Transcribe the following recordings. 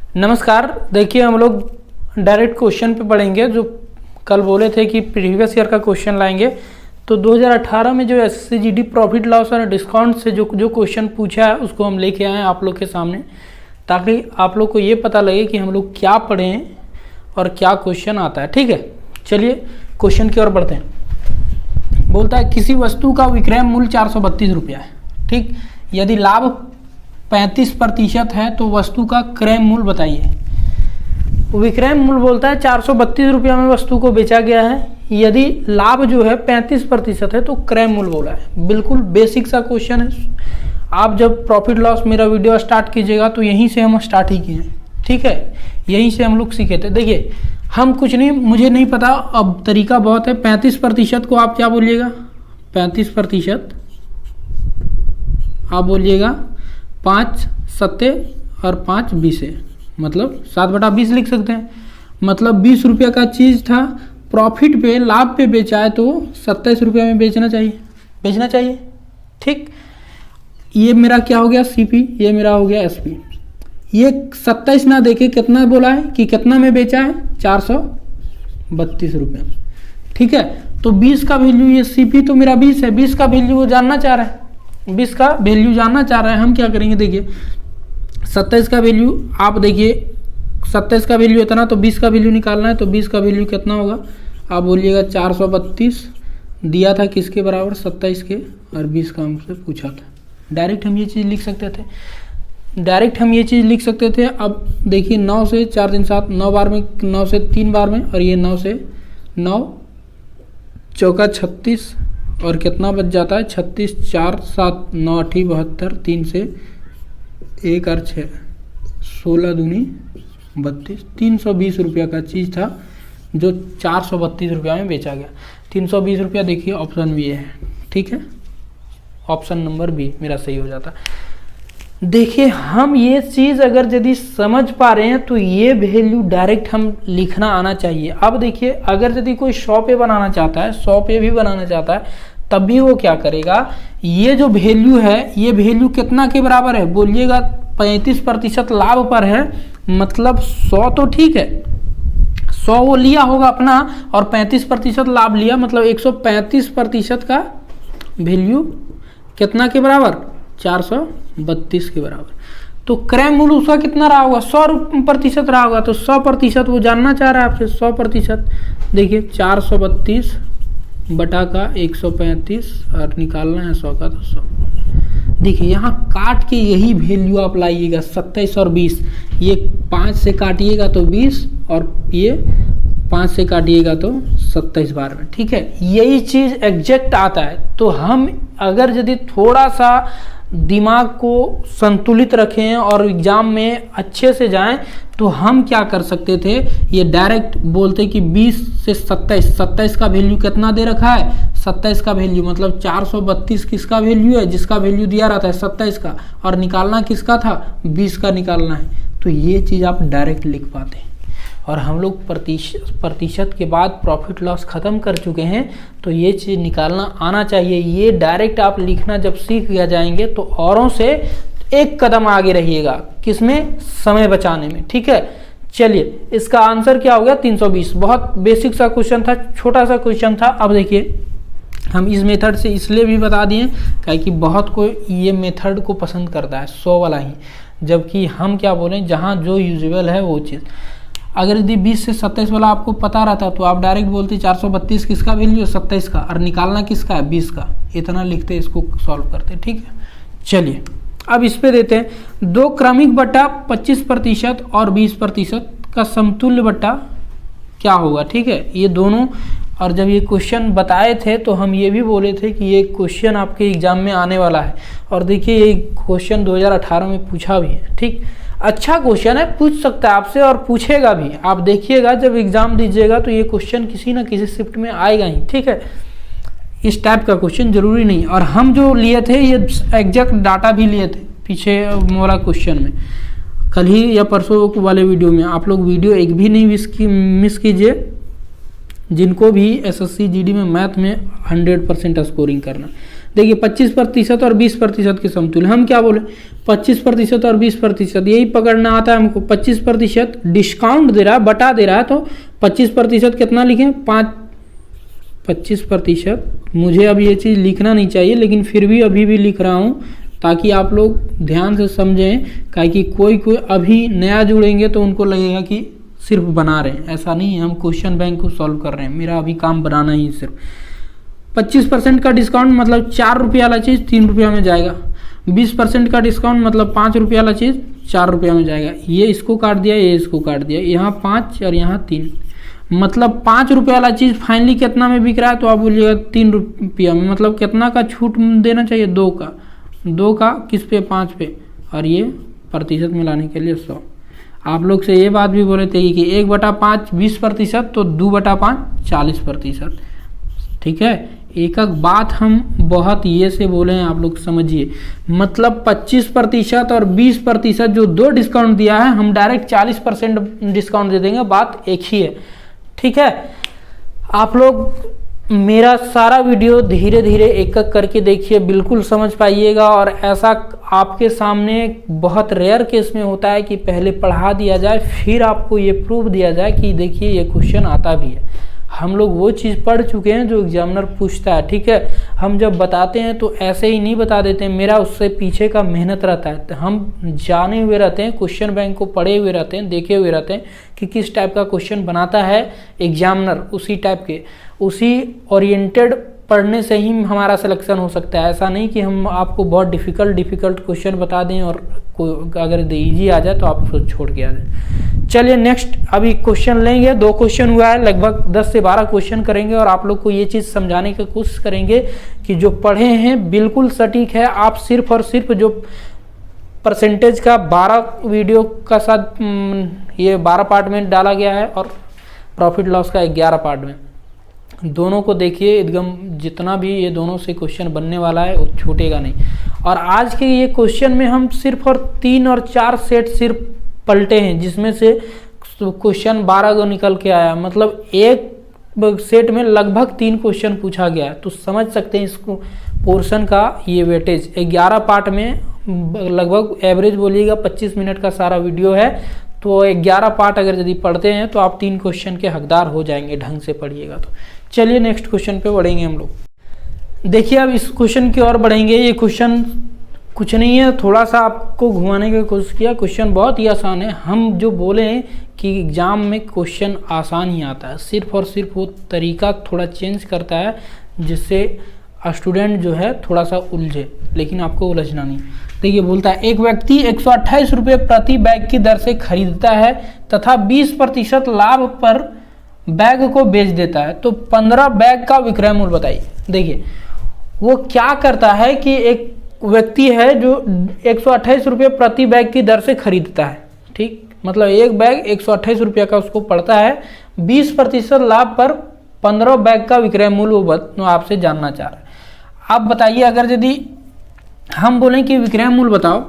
नमस्कार। देखिए हम लोग डायरेक्ट क्वेश्चन पे पढ़ेंगे। जो कल बोले थे कि प्रीवियस ईयर का क्वेश्चन लाएंगे, तो 2018 में जो एसएससी प्रॉफिट लॉस और डिस्काउंट से जो क्वेश्चन पूछा है उसको हम लेके आए हैं आप लोग के सामने, ताकि आप लोग को ये पता लगे कि हम लोग क्या पढ़े हैं और क्या क्वेश्चन आता है। ठीक है, चलिए क्वेश्चन की ओर बढ़ते हैं। बोलता है किसी वस्तु का विक्रय मूल्य 432 रुपया है। ठीक, यदि लाभ 35% है तो वस्तु का क्रय मूल्य बताइए। विक्रय मूल्य बोलता है 432 रुपया में वस्तु को बेचा गया है। यदि लाभ जो है 35% है तो क्रय मूल्य बोला है। बिल्कुल बेसिक सा क्वेश्चन है। आप जब प्रॉफिट लॉस मेरा वीडियो स्टार्ट कीजिएगा तो यहीं से हम स्टार्ट ही किए हैं। ठीक है, यहीं से हम लोग सीखे थे। देखिए हम कुछ नहीं, मुझे नहीं पता, अब तरीका बहुत है। 35% को आप क्या बोलिएगा? 35% आप बोलिएगा 5 सत्ते और 5 बीसे, मतलब 7/20 लिख सकते हैं। मतलब 20 रुपये का चीज़ था, प्रॉफिट पे लाभ पे बेचा है तो 27 रुपये में बेचना चाहिए। ठीक, ये मेरा क्या हो गया? सीपी, ये मेरा हो गया एसपी। ये 27 ना देके कितना बोला है कि कितना में बेचा है? 432 रुपये। ठीक है, तो 20 का वैल्यू, ये सीपी तो मेरा 20 है, 20 का वैल्यू वो जानना चाह रहा है, 20 का वैल्यू जानना चाह रहा है। हम क्या करेंगे? देखिए 27 का वैल्यू, आप देखिए 27 का वैल्यू इतना, तो 20 का वैल्यू निकालना है। तो 20 का वैल्यू कितना होगा? आप बोलिएगा 432 दिया था किसके बराबर? 27 के, और 20 का हमसे पूछा था। डायरेक्ट हम ये चीज़ लिख सकते थे। अब देखिए 9 से 4 दिन 7, 9 बार में, 9 से 3 बार में, और ये 9 से 9 चौका 36, और कितना बच जाता है? 36, 4, 7, 9, 8, 72, 3 से 1 और 6, 16 दूनी 32। 320 रुपया का चीज़ था जो 432 रुपया में बेचा गया। 320 रुपया देखिए ऑप्शन बी है। ठीक है, ऑप्शन नंबर बी मेरा सही हो जाता। देखिए हम ये चीज़ अगर यदि समझ पा रहे हैं तो ये वैल्यू डायरेक्ट हम लिखना आना चाहिए। अब देखिए अगर यदि कोई 100 पे बनाना चाहता है, 100 पे भी बनाना चाहता है, तब भी वो क्या करेगा? ये जो वैल्यू है, ये वैल्यू कितना के बराबर है? बोलिएगा 35% लाभ पर है, मतलब 100 तो ठीक है, 100 वो लिया होगा अपना और 35% लाभ लिया, मतलब 135% का वैल्यू कितना के बराबर? 432 के बराबर। तो क्रय मूल्य उसका कितना रहा होगा? 100% रहा होगा। तो 100% वो जानना चाह रहा है आपसे, 100%। देखिए 432 बटा का 135, और निकालना है 100 का, तो 100। देखिए यहाँ काट के यही वैल्यू आप लाइएगा, 27 और 20। ये 5 से काटिएगा तो 20, और ये 5 से काटिएगा तो 27 बार में। ठीक है, यही चीज़ एग्जैक्ट आता है। तो हम अगर यदि थोड़ा सा दिमाग को संतुलित रखें और एग्जाम में अच्छे से जाएं, तो हम क्या कर सकते थे? ये डायरेक्ट बोलते कि 20 से 27 का वैल्यू कितना दे रखा है? 27 का वैल्यू, मतलब 432 किसका वैल्यू है? जिसका वैल्यू दिया रहता है 27 का, और निकालना किसका था? 20 का निकालना है। तो ये चीज़ आप डायरेक्ट लिख पाते हैं। और हम लोग प्रतिशत के बाद प्रॉफिट लॉस ख़त्म कर चुके हैं, तो ये चीज़ निकालना आना चाहिए। ये डायरेक्ट आप लिखना जब सीख गया जाएंगे तो औरों से एक कदम आगे रहिएगा। किसमें? समय बचाने में। ठीक है, चलिए इसका आंसर क्या हो गया? 320। बहुत बेसिक सा क्वेश्चन था, छोटा सा क्वेश्चन था। अब देखिए हम इस मेथड से इसलिए भी बता दिए काहे कि बहुत कोई ये मेथड को पसंद करता है, 100 वाला ही, जबकि हम क्या बोलें, जहाँ जो यूजुअल है वो चीज़। अगर यदि 20 से 27 वाला आपको पता रहता तो आप डायरेक्ट बोलते 432 किसका वैल्यू है? 27 का, और निकालना किसका है? 20 का। इतना लिखते इसको सॉल्व करते। ठीक है, चलिए अब इस पे देते हैं 2 क्रमिक बट्टा 25% और 20% का समतुल्य बट्टा क्या होगा? ठीक है, ये दोनों। और जब ये क्वेश्चन बताए थे तो हम ये भी बोले थे कि ये क्वेश्चन आपके एग्जाम में आने वाला है। और देखिए ये क्वेश्चन 2018 में पूछा भी है। ठीक, अच्छा क्वेश्चन है, पूछ सकता है आपसे और पूछेगा भी। आप देखिएगा जब एग्जाम दीजिएगा तो ये क्वेश्चन किसी ना किसी शिफ्ट में आएगा ही। ठीक है, इस टाइप का क्वेश्चन जरूरी नहीं। और हम जो लिए थे ये एग्जैक्ट डाटा भी लिए थे पीछे वाला क्वेश्चन में, कल ही या परसों वाले वीडियो में। आप लोग वीडियो एक भी नहीं मिस कीजिए, जिनको भी एसएससी जीडी में मैथ में 100% स्कोरिंग करना। देखिए 25% और 20% के समतुल्य। हम क्या बोले, 25% और 20%, यही पकड़ना आता है हमको। 25% डिस्काउंट दे रहा है, बटा दे रहा है, तो 25% कितना लिखें, 25%। मुझे अब ये चीज़ लिखना नहीं चाहिए, लेकिन फिर भी अभी भी लिख रहा हूँ ताकि आप लोग ध्यान से समझें। काहे कि कोई अभी नया जुड़ेंगे तो उनको लगेगा कि सिर्फ बना रहे हैं, ऐसा नहीं है। हम क्वेश्चन बैंक को सॉल्व कर रहे हैं, मेरा अभी काम बनाना ही सिर्फ। 25% का डिस्काउंट मतलब 4 रुपये वाला चीज़ 3 रुपया में जाएगा। 20% का डिस्काउंट मतलब 5 रुपये वाला चीज़ 4 रुपया में जाएगा। ये इसको काट दिया, ये इसको काट दिया, यहाँ 5 और यहाँ 3, मतलब 5 रुपये वाला चीज़ फाइनली कितना में बिक रहा है, तो आप बोलिएगा 3 रुपया में। मतलब कितना का छूट देना चाहिए, 2 का। 2 का किस पे, 5 पे, और ये प्रतिशत में लाने के लिए 100। आप लोग से ये बात भी बोले थे कि 1/5 20%, तो 2/5 40%। ठीक है, एक बात हम बहुत ये से बोले हैं, आप लोग समझिए। मतलब 25% और 20% जो 2 डिस्काउंट दिया है, हम डायरेक्ट 40% डिस्काउंट दे देंगे, बात एक ही है। ठीक है, आप लोग मेरा सारा वीडियो धीरे धीरे एक एक करके देखिए, बिल्कुल समझ पाइएगा। और ऐसा आपके सामने बहुत रेयर केस में होता है कि पहले पढ़ा दिया जाए, फिर आपको ये प्रूफ दिया जाए कि देखिए ये क्वेश्चन आता भी है। हम लोग वो चीज़ पढ़ चुके हैं जो एग्जामिनर पूछता है। ठीक है, हम जब बताते हैं तो ऐसे ही नहीं बता देते हैं, मेरा उससे पीछे का मेहनत रहता है। तो हम जाने हुए रहते हैं, क्वेश्चन बैंक को पढ़े हुए रहते हैं, देखे हुए रहते हैं कि किस टाइप का क्वेश्चन बनाता है एग्जामिनर, उसी टाइप के, उसी ओरिएंटेड पढ़ने से ही हमारा सिलेक्शन हो सकता है। ऐसा नहीं कि हम आपको बहुत डिफ़िकल्ट क्वेश्चन बता दें और अगर इजी आ जाए तो आप उसको छोड़ के आ जाए। चलिए नेक्स्ट अभी क्वेश्चन लेंगे। 2 क्वेश्चन हुआ है, लगभग 10 से 12 क्वेश्चन करेंगे और आप लोग को ये चीज़ समझाने की कोशिश करेंगे कि जो पढ़े हैं बिल्कुल सटीक है। आप सिर्फ और सिर्फ जो परसेंटेज का 12 वीडियो का साथ ये 12 पार्ट में डाला गया है और प्रॉफिट लॉस का 11 पार्ट में, दोनों को देखिए एकदम। जितना भी ये दोनों से क्वेश्चन बनने वाला है वो छूटेगा नहीं। और आज के ये क्वेश्चन में हम सिर्फ और 3 और 4 सेट सिर्फ पलटे हैं, जिसमें से क्वेश्चन 12 को निकल के आया। मतलब एक सेट में लगभग 3 क्वेश्चन पूछा गया है, तो समझ सकते हैं इसको पोर्शन का ये वेटेज। 11 पार्ट में लगभग एवरेज बोलिएगा 25 मिनट का सारा वीडियो है, तो 11 पार्ट अगर यदि पढ़ते हैं तो आप 3 क्वेश्चन के हकदार हो जाएंगे, ढंग से पढ़िएगा तो। चलिए नेक्स्ट क्वेश्चन पे बढ़ेंगे हम लोग। देखिए अब इस क्वेश्चन की ओर बढ़ेंगे। ये क्वेश्चन कुछ नहीं है, थोड़ा सा आपको घुमाने की कोशिश किया। क्वेश्चन बहुत ही आसान है। हम जो बोले कि एग्जाम में क्वेश्चन आसान ही आता है, सिर्फ और सिर्फ वो तरीका थोड़ा चेंज करता है जिससे स्टूडेंट जो है थोड़ा सा उलझे, लेकिन आपको उलझना नहीं। देखिए बोलता है एक व्यक्ति 128 रुपये प्रति बैग की दर से खरीदता है तथा 20% लाभ पर बैग को बेच देता है, तो 15 बैग का विक्रय मूल्य बताइए। देखिए वो क्या करता है कि एक व्यक्ति है जो 128 रुपये प्रति बैग की दर से खरीदता है। ठीक, मतलब एक बैग 128 रुपये का उसको पड़ता है, 20% लाभ पर 15 बैग का विक्रय मूल्य वो आपसे जानना चाह रहा है। आप बताइए, अगर यदि हम बोलें कि विक्रय मूल्य बताओ,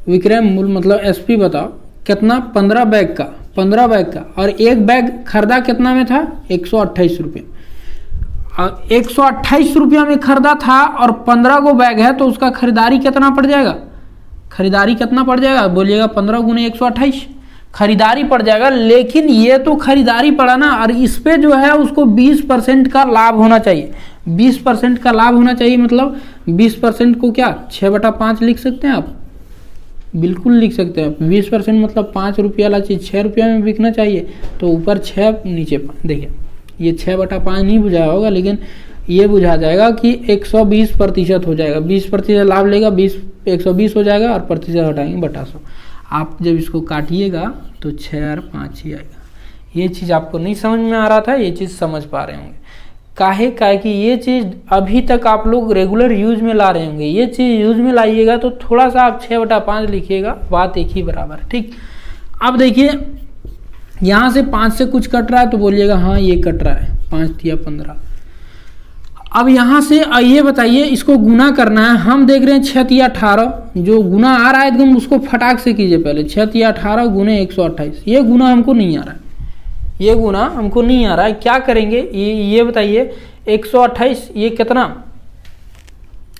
विक्रय मूल्य मतलब एसपी बताओ कितना, 15 बैग का, 15 बैग का, और एक बैग खरीदा कितना में था, 128 रुपये। 128 रुपया में खरीदा था और 15 को बैग है, तो उसका खरीदारी कितना पड़ जाएगा, खरीदारी कितना पड़ जाएगा बोलिएगा, 15 गुने 128 खरीदारी पड़ जाएगा। लेकिन ये तो खरीदारी पड़ा ना, और इस पे जो है उसको 20% का लाभ होना चाहिए। 20% का लाभ होना चाहिए, मतलब 20% को क्या 6/5 लिख सकते हैं आप, बिल्कुल लिख सकते हैं। 20% मतलब 5 रुपये वाला चीज़ 6 रुपये में बिकना चाहिए, तो ऊपर 6 नीचे 5। देखिए ये 6/5 नहीं बुझाया होगा, लेकिन ये बुझा जाएगा कि 120% हो जाएगा। 20% लाभ लेगा, 120 हो जाएगा, और प्रतिशत हटाएंगे बटा 100। आप जब इसको काटिएगा तो 6 और 5 ही आएगा। ये चीज़ आपको नहीं समझ में आ रहा था, ये चीज़ समझ पा रहे होंगे। काहे कि ये चीज़ अभी तक आप लोग रेगुलर यूज में ला रहे होंगे। ये चीज़ यूज में लाइएगा तो थोड़ा सा आप 6/5 लिखिएगा, बात एक ही बराबर। ठीक, अब देखिए यहाँ से 5 से कुछ कट रहा है तो बोलिएगा हाँ ये कट रहा है, 5 या 15। अब यहाँ से ये बताइए, इसको गुना करना है। हम देख रहे हैं 6 या 18, जो गुना आ रहा है एकदम उसको फटाक से कीजिए पहले। 6 या 18 गुने 128, ये गुना हमको नहीं आ रहा है, ये गुना हमको नहीं आ रहा है। क्या करेंगे ये बताइए, 128 ये कितना,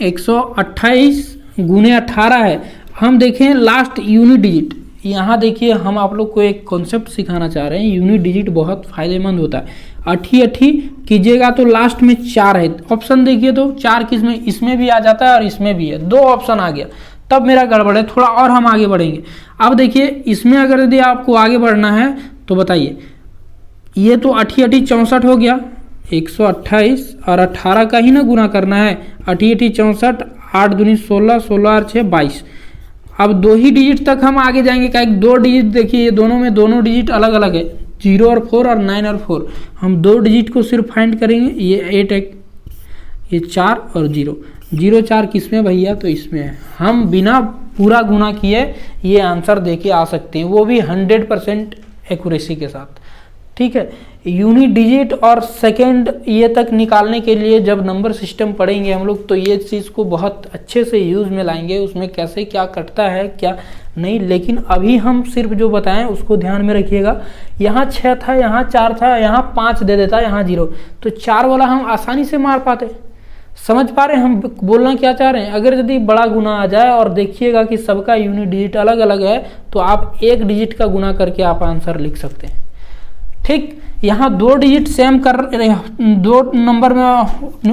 128 गुने 18 है। हम देखें लास्ट यूनिट डिजिट, यहाँ देखिए हम आप लोग को एक कॉन्सेप्ट सिखाना चाह रहे हैं। यूनिट डिजिट बहुत फायदेमंद होता है। अठी अठी कीजिएगा तो लास्ट में 4 है। ऑप्शन देखिए तो 4 किस में, इसमें भी आ जाता है और इसमें भी है, 2 ऑप्शन आ गया, तब मेरा गड़बड़ है। थोड़ा और हम आगे बढ़ेंगे। अब देखिए इसमें अगर यदि आपको आगे बढ़ना है तो बताइए, ये तो अठी अठी 64 हो गया, 128 और 18 का ही ना गुना करना है। अठी अठी 64, 8 दूनी 16, 16 और 6 22। अब 2 ही डिजिट तक हम आगे जाएंगे, क्या 2 डिजिट देखिए ये दोनों में दोनों डिजिट अलग अलग है, 0 और 4 और 9 और 4। हम 2 डिजिट को सिर्फ फाइंड करेंगे, ये 8 है, ये 4 और 0। 0 4 किस में भैया, तो इसमें है। हम बिना पूरा गुना किए ये आंसर देके आ सकते हैं, वो भी 100% एक्यूरेसी के साथ। ठीक है, यूनिट डिजिट और सेकंड ये तक निकालने के लिए जब नंबर सिस्टम पढ़ेंगे हम लोग तो ये चीज़ को बहुत अच्छे से यूज़ में लाएंगे, उसमें कैसे क्या कटता है क्या नहीं। लेकिन अभी हम सिर्फ जो बताएं उसको ध्यान में रखिएगा। यहाँ 6 था, यहाँ 4 था, यहाँ 5 दे देता, यहाँ 0, तो 4 वाला हम आसानी से मार पाते। समझ पा रहे हैं हम बोलना क्या चाह रहे हैं। अगर यदि बड़ा गुना आ जाए और देखिएगा कि सबका यूनिट डिजिट अलग अलग है तो आप 1 डिजिट का गुना करके आप आंसर लिख सकते हैं। ठीक, यहाँ 2 डिजिट सेम कर, 2 नंबर में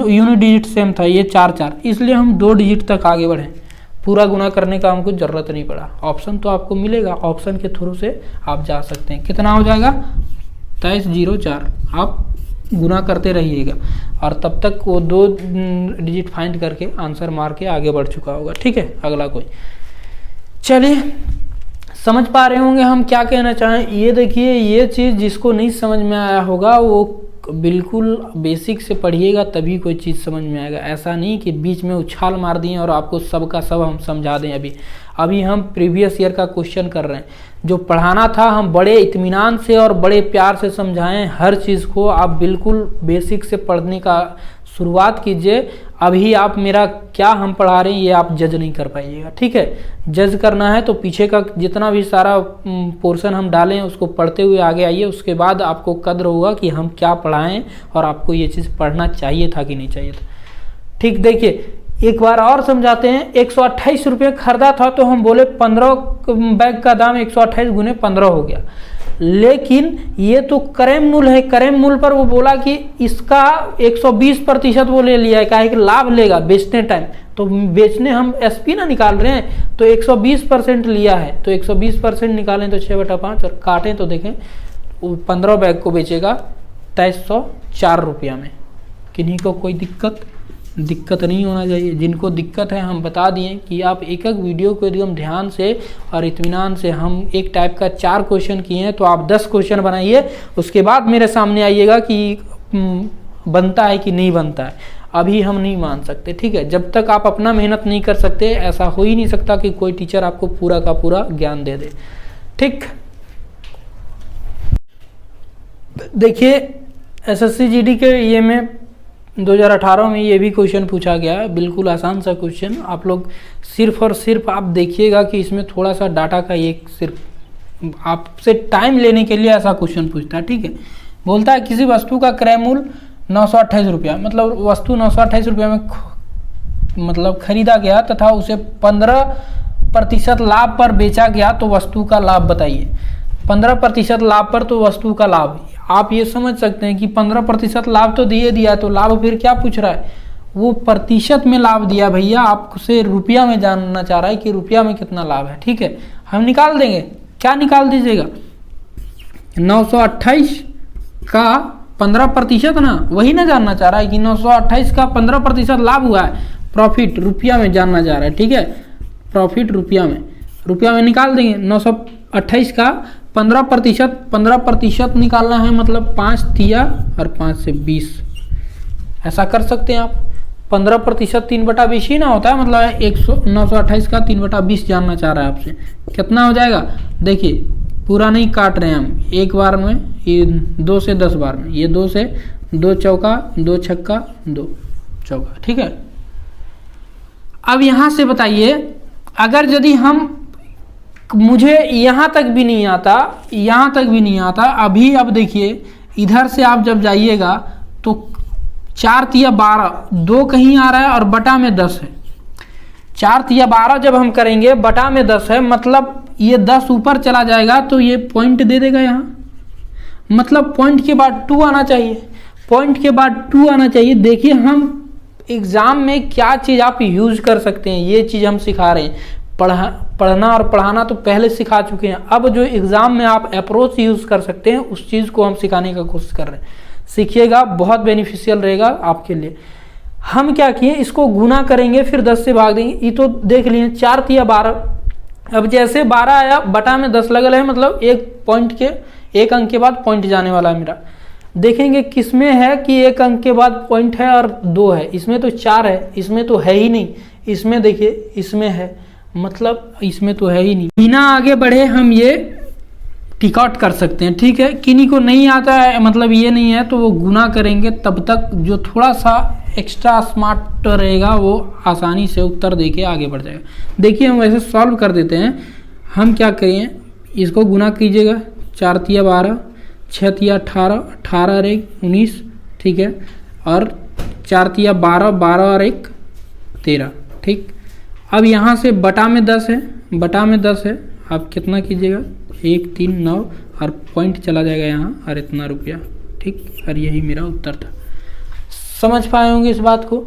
यूनिट डिजिट सेम था, ये 4 4, इसलिए हम 2 डिजिट तक आगे बढ़े। पूरा गुना करने का हमको जरूरत नहीं पड़ा। ऑप्शन तो आपको मिलेगा, ऑप्शन के थ्रू से आप जा सकते हैं। कितना हो जाएगा, 2304। आप गुना करते रहिएगा और तब तक वो 2 डिजिट फाइंड करके आंसर मार के आगे बढ़ चुका होगा। ठीक है, अगला कोई, चलिए समझ पा रहे होंगे हम क्या कहना चाहें। ये देखिए, ये चीज़ जिसको नहीं समझ में आया होगा वो बिल्कुल बेसिक से पढ़िएगा तभी कोई चीज़ समझ में आएगा। ऐसा नहीं कि बीच में उछाल मार दिए और आपको सब का सब हम समझा दें। अभी हम प्रीवियस ईयर का क्वेश्चन कर रहे हैं। जो पढ़ाना था हम बड़े इत्मीनान से और बड़े प्यार से समझाएं हर चीज़ को। आप बिल्कुल बेसिक से पढ़ने का शुरुआत कीजिए। अभी आप मेरा क्या हम पढ़ा रहे हैं ये आप जज नहीं कर पाइएगा। ठीक है, जज करना है तो पीछे का जितना भी सारा पोर्शन हम डालें उसको पढ़ते हुए आगे आइए, उसके बाद आपको कद्र होगा कि हम क्या पढ़ाएं और आपको ये चीज़ पढ़ना चाहिए था कि नहीं चाहिए था। ठीक, देखिए एक बार और समझाते हैं। 128 रुपये खरीदा था तो हम बोले 15 बैग का दाम 128 गुने 15 हो गया। लेकिन ये तो क्रय मूल्य है, क्रय मूल्य पर वो बोला कि इसका 120% वो ले लिया है, काहे कि लाभ लेगा बेचने टाइम। तो बेचने हम एसपी ना निकाल रहे हैं तो 120% लिया है, तो 120% निकालें तो 6/5 और काटें तो देखें 15 बैग को बेचेगा 2304 रुपया में। किन्हीं को कोई दिक्कत नहीं होना चाहिए। जिनको दिक्कत है हम बता दिए कि आप एक एक वीडियो को एकदम ध्यान से और इत्मीनान से, हम एक टाइप का 4 क्वेश्चन किए हैं तो आप 10 क्वेश्चन बनाइए, उसके बाद मेरे सामने आइएगा कि बनता है कि नहीं बनता है। अभी हम नहीं मान सकते। ठीक है, जब तक आप अपना मेहनत नहीं कर सकते ऐसा हो ही नहीं सकता कि कोई टीचर आपको पूरा का पूरा ज्ञान दे दे। ठीक, देखिए एसएससी जीडी के ये में 2018 में ये भी क्वेश्चन पूछा गया है, बिल्कुल आसान सा क्वेश्चन। आप लोग सिर्फ और सिर्फ आप देखिएगा कि इसमें थोड़ा सा डाटा का ये सिर्फ आपसे टाइम लेने के लिए ऐसा क्वेश्चन पूछता है। ठीक है, बोलता है किसी वस्तु का क्रय मूल्य 928 रुपया, मतलब वस्तु 928 रुपया में मतलब खरीदा गया तथा उसे 15% लाभ पर बेचा गया तो वस्तु का लाभ बताइए। 15% लाभ पर तो वस्तु का लाभ, आप ये समझ सकते हैं कि 15% लाभ तो दिया तो लाभ फिर क्या पूछ रहा है, वो प्रतिशत में लाभ दिया भैया, आपसे रुपया में जानना चाह रहा है कि रुपया में कितना लाभ है। ठीक है, हम निकाल देंगे। क्या निकाल दीजिएगा, 928 का 15% ना, वही ना जानना चाह रहा है कि 928 का 15% लाभ हुआ है, प्रॉफिट रुपया में जानना चाह रहा है। ठीक है, प्रॉफिट रुपया में निकाल देंगे। 928 का 15% निकालना है, मतलब 5 दिया और 5 से 20, ऐसा कर सकते हैं आप। 15% 3/20 ही ना होता है, मतलब 928 का 3/20 जानना चाह रहा है आपसे। कितना हो जाएगा, देखिए पूरा नहीं काट रहे हैं हम, एक बार में, ये 2 से 10 बार में, ये 2 से 2 चौका 2 छक्का 2 चौका। ठीक है, अब यहाँ से बताइए, अगर यदि हम, मुझे यहाँ तक भी नहीं आता, अभी अब देखिए इधर से आप जब जाइएगा तो 4 तिया 12, 2 कहीं आ रहा है और बटा में 10 है। 4 तिया 12 जब हम करेंगे बटा में 10 है, मतलब ये 10 ऊपर चला जाएगा तो ये पॉइंट दे देगा यहाँ, मतलब पॉइंट के बाद 2 आना चाहिए, पॉइंट के बाद 2 आना चाहिए। देखिए हम एग्जाम में क्या चीज़ आप यूज कर सकते हैं, ये चीज़ हम सिखा रहे हैं। पढ़ना और पढ़ाना तो पहले सिखा चुके हैं, अब जो एग्जाम में आप अप्रोच यूज कर सकते हैं उस चीज़ को हम सिखाने का कोशिश कर रहे हैं। सीखिएगा, बहुत बेनिफिशियल रहेगा आपके लिए। हम क्या किए, इसको गुना करेंगे फिर 10 से भाग देंगे। ये तो देख लिए 4 तिया 12, अब जैसे 12 आया बटा में 10 लगल है, मतलब एक पॉइंट के एक अंक के बाद पॉइंट जाने वाला है मेरा। देखेंगे किसमें है कि एक अंक के बाद पॉइंट है और 2 है, इसमें तो 4 है, इसमें तो है ही नहीं। इसमें देखिए इसमें है, मतलब इसमें तो है ही नहीं। बिना आगे बढ़े हम ये टिक आउट कर सकते हैं, ठीक है। किन्हीं को नहीं आता है, मतलब ये नहीं है, तो वो गुना करेंगे, तब तक जो थोड़ा सा एक्स्ट्रा स्मार्ट रहेगा वो आसानी से उत्तर देके आगे बढ़ जाएगा। देखिए हम वैसे सॉल्व कर देते हैं। हम क्या करें, इसको गुना कीजिएगा, 4 तिया 12, 6 तिया 18, 18 और 1 19, ठीक है, और 4 तिया 12, 12 और 1 13, ठीक। अब यहाँ से बटा में 10 है, बटा में 10 है, आप कितना कीजिएगा 1 3 9 और पॉइंट चला जाएगा यहाँ और इतना रुपया, ठीक। और यही मेरा उत्तर था। समझ पाए होंगे इस बात को।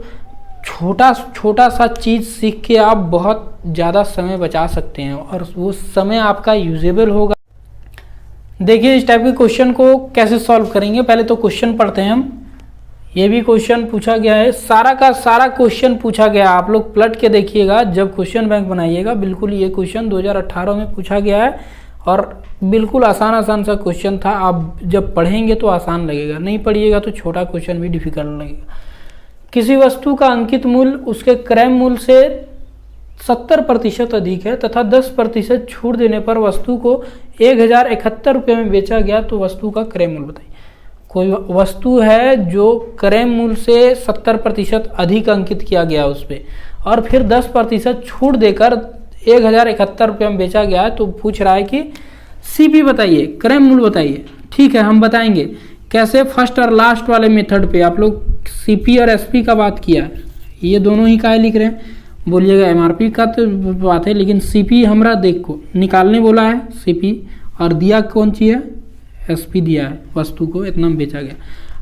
छोटा सा चीज़ सीख के आप बहुत ज़्यादा समय बचा सकते हैं और वो समय आपका यूजेबल होगा। देखिए इस टाइप के क्वेश्चन को कैसे सॉल्व करेंगे, पहले तो क्वेश्चन पढ़ते हैं हम। ये भी क्वेश्चन पूछा गया है, सारा का सारा क्वेश्चन पूछा गया, आप लोग पलट के देखिएगा जब क्वेश्चन बैंक बनाइएगा। बिल्कुल ये क्वेश्चन 2018 में पूछा गया है और बिल्कुल आसान सा क्वेश्चन था। आप जब पढ़ेंगे तो आसान लगेगा, नहीं पढ़िएगा तो छोटा क्वेश्चन भी डिफिकल्ट लगेगा। किसी वस्तु का अंकित मूल्य उसके क्रय मूल्य से 70% अधिक है तथा 10% छूट देने पर वस्तु को 1071 रुपये में बेचा गया, तो वस्तु का क्रय मूल्य बताइए। कोई वस्तु है जो क्रय मूल्य से 70% अधिक अंकित किया गया उस पर, और फिर 10% छूट देकर 1071 रुपये में बेचा गया है, तो पूछ रहा है कि सीपी बताइए, क्रय मूल्य बताइए। ठीक है, हम बताएंगे कैसे। फर्स्ट और लास्ट वाले मेथड पे आप लोग सीपी और एसपी का बात किया, ये दोनों ही का लिख रहे हैं, बोलिएगा एमआरपी का तो बात है, लेकिन सीपी हमरा देख को निकालने बोला है सीपी, और दिया कौन सी है, एसपी दिया है, वस्तु को इतना में बेचा गया।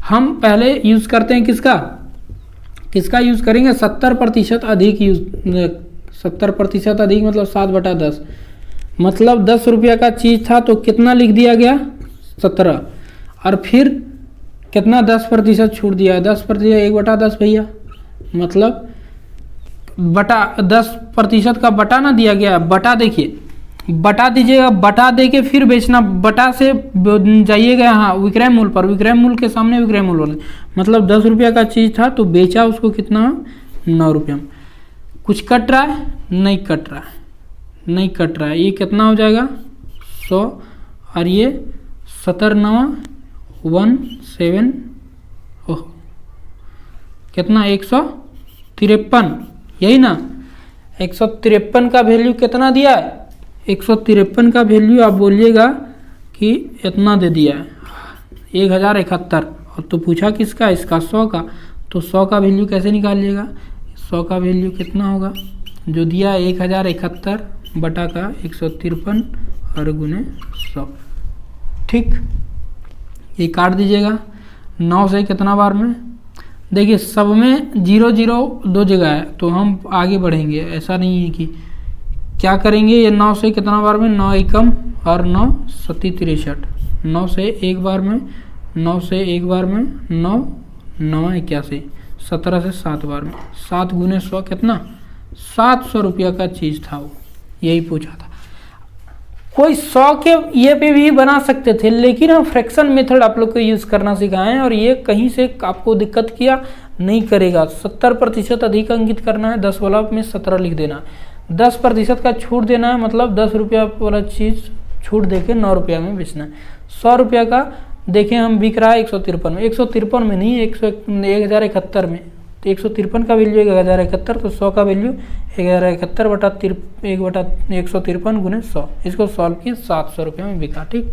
हम पहले यूज करते हैं किसका यूज करेंगे, 70% अधिक यूज, 70% अधिक मतलब 7/10, मतलब 10 रुपया का चीज था तो कितना लिख दिया गया 17, और फिर कितना 10% छूट दिया है, 10% 1/10 भैया, मतलब बटा 10% का बटा ना दिया गया, बटा देखिए, बटा दीजिएगा, बटा दे के फिर बेचना, बटा से जाइएगा यहाँ विक्रय मूल्य पर, विक्रय मूल्य के सामने विक्रय मूल्य वाले, मतलब 10 रुपया का चीज था तो बेचा उसको कितना 9 रुपया में। कुछ कट रहा है, नहीं कट रहा है, नहीं कट रहा है, ये कितना हो जाएगा 100, और ये 17 ओह कितना 153, यही ना। 153 का वैल्यू कितना दिया है, 153 का वैल्यू आप बोलिएगा कि इतना दे दिया है 1071, और तो पूछा किसका, इसका 100 का, तो 100 का वैल्यू कैसे निकालिएगा, 100 का वैल्यू कितना होगा, जो दिया 1071 बटा का 153 और गुने 100, ठीक। ये काट दीजिएगा, 9 से कितना बार में, देखिए सब में 0 0 2 जगह है, तो हम आगे बढ़ेंगे, ऐसा नहीं है कि क्या करेंगे। ये 9 से कितना बार में, 9 एकम और 9 सती 63, 9 से एक बार में, 9 से एक बार में, 9 9 81, 17 से 7 बार में, 7 गुने 100 कितना 700 रुपया का चीज़ था वो, यही पूछा था। कोई 100 के ये पे भी बना सकते थे, लेकिन हम फ्रैक्शन मेथड आप लोग को यूज़ करना सिखाएं, और ये कहीं से आपको दिक्कत किया नहीं करेगा। 70% अधिक अंकित करना है, 10 वाला में 17 लिख देना, 10% का छूट देना है, मतलब 10 रुपया वाला चीज़ छूट देके 9 रुपया में बेचना है। 100 रुपया का देखें हम बिक रहा है 153 में, 153 में नहीं, 1071 में, तो 153 का वैल्यू 1071, तो 100 का वैल्यू 1071 बटा 1/153 गुने 100, इसको सॉल्व किए 700 रुपये में बिका, ठीक।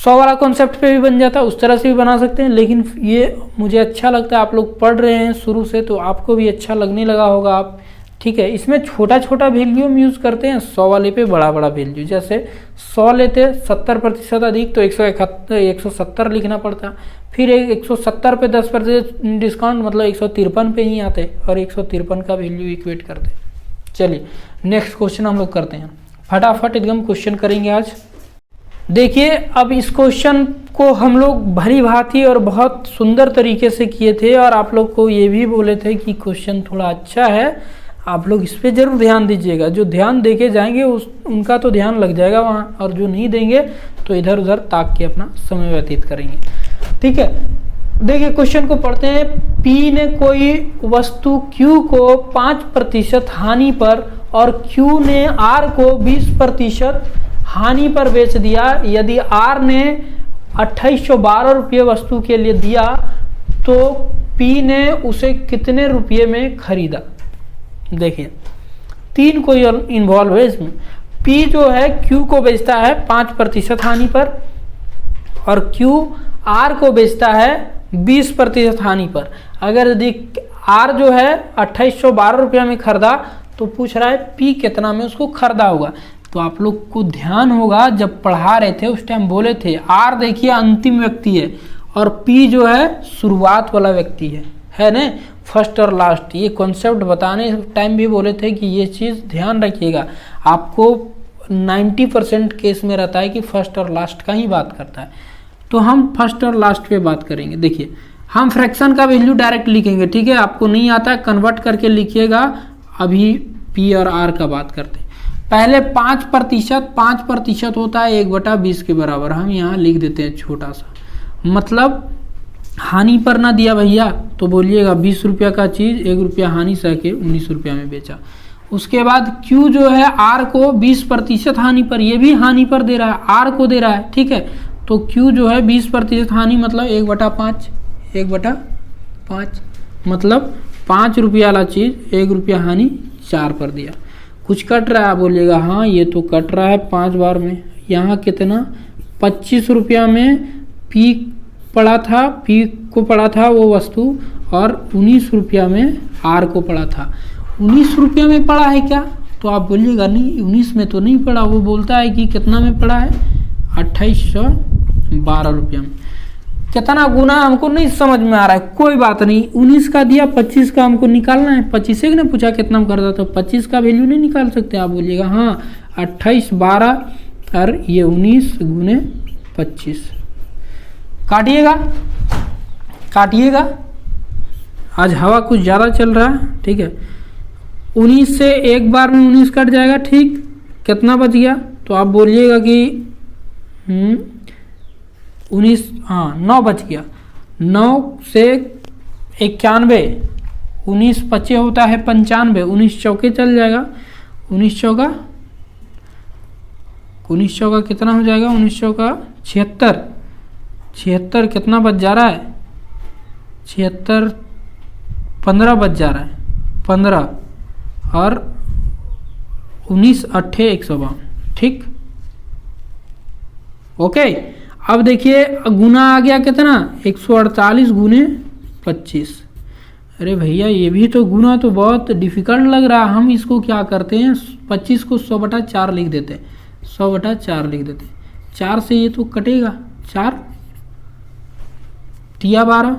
100 वाला कॉन्सेप्ट पे भी बन जाता है, उस तरह से भी बना सकते हैं। लेकिन ये मुझे अच्छा लगता है, आप लोग पढ़ रहे हैं शुरू से तो आपको भी अच्छा लगने लगा होगा आप, ठीक है। इसमें छोटा छोटा वैल्यू हम यूज़ करते हैं, 100 वाले पे बड़ा बड़ा वैल्यू। जैसे 100 लेते 70% अधिक तो 170 लिखना पड़ता, फिर 170 पे 10% डिस्काउंट मतलब 153 पे ही आते और 153 का वैल्यू इक्वेट करते। चलिए नेक्स्ट क्वेश्चन हम लोग करते हैं, फटाफट एकदम क्वेश्चन करेंगे आज। देखिए अब इस क्वेश्चन को हम लोग भली भांति और बहुत सुंदर तरीके से किए थे और आप लोग को ये भी बोले थे कि क्वेश्चन थोड़ा अच्छा है, आप लोग इस पे जरूर ध्यान दीजिएगा। जो ध्यान देके जाएंगे उनका तो ध्यान लग जाएगा वहाँ, और जो नहीं देंगे तो इधर उधर ताक के अपना समय व्यतीत करेंगे, ठीक है। देखिए क्वेश्चन को पढ़ते हैं। P ने कोई वस्तु Q को 5% हानि पर और Q ने R को 20% हानि पर बेच दिया। यदि R ने 2812 रुपये वस्तु के लिए दिया तो P ने उसे कितने रुपये में खरीदा। देखिए 3 कोई इन्वॉल्व है इसमें। P जो है Q को बेचता है 5% हानि पर और Q R को बेचता है 20% हानि पर। अगर यदि R जो है 2812 रुपया में खरीदा तो पूछ रहा है P कितना में उसको खरीदा होगा। तो आप लोग को ध्यान होगा जब पढ़ा रहे थे उस टाइम बोले थे R देखिए अंतिम व्यक्ति है और P जो है शुरुआत वाला व्यक्ति है ना, फर्स्ट और लास्ट। ये कॉन्सेप्ट बताने टाइम भी बोले थे कि ये चीज़ ध्यान रखिएगा। आपको 90% केस में रहता है कि फर्स्ट और लास्ट का ही बात करता है, तो हम फर्स्ट और लास्ट पे बात करेंगे। देखिए हम फ्रैक्शन का वैल्यू डायरेक्ट लिखेंगे, ठीक है। आपको नहीं आता कन्वर्ट करके लिखिएगा। अभी P और R का बात करते हैं। पहले 5% होता है 1/20 के बराबर। हम यहाँ लिख देते हैं छोटा सा, मतलब हानि पर ना दिया भैया तो बोलिएगा 20 रुपया का चीज़ 1 रुपया हानि सह के 19 रुपया में बेचा। उसके बाद Q जो है R को 20% हानि पर, ये भी हानि पर दे रहा है, R को दे रहा है, ठीक है। तो Q जो है 20% हानि मतलब 1/5 मतलब 5 रुपया वाला चीज़ 1 रुपया हानि 4 पर दिया। कुछ कट रहा है बोलिएगा, हाँ ये तो कट रहा है 5 बार में। यहाँ कितना 25 रुपया में P पड़ा था, P को पड़ा था वो वस्तु, और 19 रुपया में R को पड़ा था। 19 रुपया में पड़ा है क्या, तो आप बोलिएगा नहीं 19 में तो नहीं पड़ा। वो बोलता है कि कितना में पड़ा है 2812 रुपया में। कितना गुना हमको नहीं समझ में आ रहा है, कोई बात नहीं। 19 का दिया 25 का हमको निकालना है। 25 ने पूछा कितना में करता, तो 25 का वैल्यू नहीं निकाल सकते। आप बोलिएगा हाँ 2812 और ये 19 गुने 25। काटिएगा। आज हवा कुछ ज़्यादा चल रहा है, ठीक है। 19 से एक बार में 19 कट जाएगा, ठीक। कितना बच गया, तो आप बोलिएगा कि 19, हाँ 9 बच गया। 9 से 91, 19 25 होता है 95, 19 चौके चल जाएगा। 19 चौका कितना हो जाएगा, 19 चौका 76 कितना बच जा रहा है 76, 15 बच जा रहा है 15 और 19 8 152, ठीक। ओके अब देखिए गुना आ गया कितना 148 गुने 25। अरे भैया ये भी तो गुना तो बहुत डिफिकल्ट लग रहा है। हम इसको क्या करते हैं 25 को 100/4 लिख देते हैं, 100/4 लिख देते हैं। 4 से ये तो कटेगा, 4 तिया 12,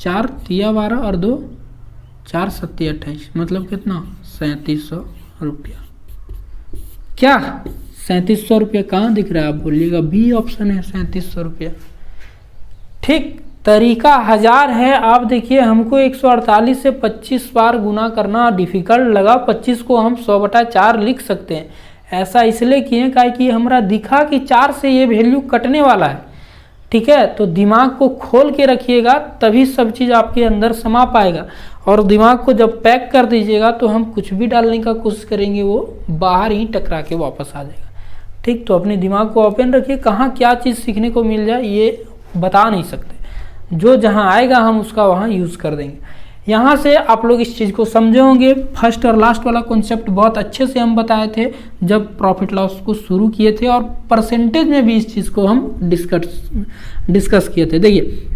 4 तिया 12 और 2 4 7 28, मतलब कितना 3700 रुपया। क्या 3700 रुपया कहाँ दिख रहा है, आप बोलिएगा बी ऑप्शन है 3700 रुपया, ठीक। तरीका 1000 है। आप देखिए हमको 148 से 25 बार गुना करना डिफिकल्ट लगा। 25 को हम 100/4 लिख सकते हैं। ऐसा इसलिए किए कि हमारा दिखा कि 4 से ये वैल्यू कटने वाला है, ठीक है। तो दिमाग को खोल के रखिएगा तभी सब चीज़ आपके अंदर समा पाएगा। और दिमाग को जब पैक कर दीजिएगा तो हम कुछ भी डालने का कोशिश करेंगे वो बाहर ही टकरा के वापस आ जाएगा, ठीक। तो अपने दिमाग को ओपन रखिए, कहाँ क्या चीज़ सीखने को मिल जाए ये बता नहीं सकते। जो जहाँ आएगा हम उसका वहाँ यूज़ कर देंगे। यहाँ से आप लोग इस चीज़ को समझे होंगे। फर्स्ट और लास्ट वाला कॉन्सेप्ट बहुत अच्छे से हम बताए थे जब प्रॉफिट लॉस को शुरू किए थे, और परसेंटेज में भी इस चीज़ को हम डिस्कस किए थे। देखिए